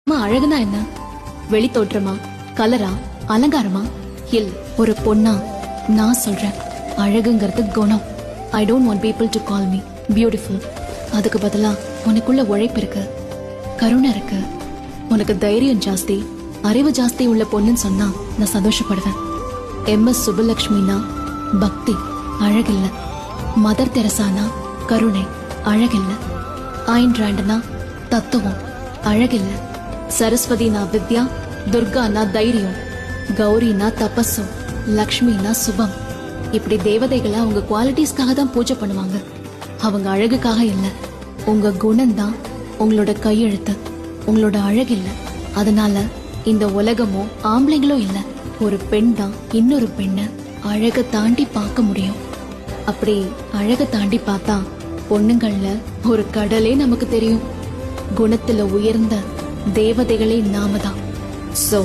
அழகுனா என்ன? வெளி தோற்றமா, கலரா, அலங்காரமா? இல்ல, ஒரு பொண்ணா நான் சொல்றேன், அழகுங்கிறது குணம். I don't want people to call me beautiful. அதுக்கு பதிலா உனக்குள்ள உழைப்பு இருக்கு, கருணை இருக்கு, உனக்கு தைரியம் ஜாஸ்தி, அறிவு ஜாஸ்தி உள்ள பொண்ணுன்னு சொன்னா நான் சந்தோஷப்படுவேன். MS சுப்புலட்சுமினா பக்தி, அழகில்ல. மதர் தெரசானா கருணை, அழகில்ல. ஆயின் ராண்டனா தத்துவம், அழகில்ல. சரஸ்வதினா வித்யா, துர்கானா தைரியம், கௌரினா தபசு, லக்ஷ்மினா சுபம். இப்படி தேவதைகளை அவங்க குவாலிட்டிஸ்க்காக தான் பூஜை பண்ணுவாங்க, அவங்க அழகுக்காக இல்ல. உங்க குணம் தான் உங்களோட கையெழுத்து, உங்களோட அழகு இல்ல. அதனால இந்த உலகமோ ஆம்பளைங்களோ இல்ல, ஒரு பெண் தான் இன்னொரு பெண்ணை அழக தாண்டி பார்க்க முடியும். அப்படி அழக தாண்டி பார்த்தா பொண்ணுங்கள்ல ஒரு கடலே நமக்கு தெரியும். குணத்துல உயர்ந்த தேவதைகளே நாம தான். சோ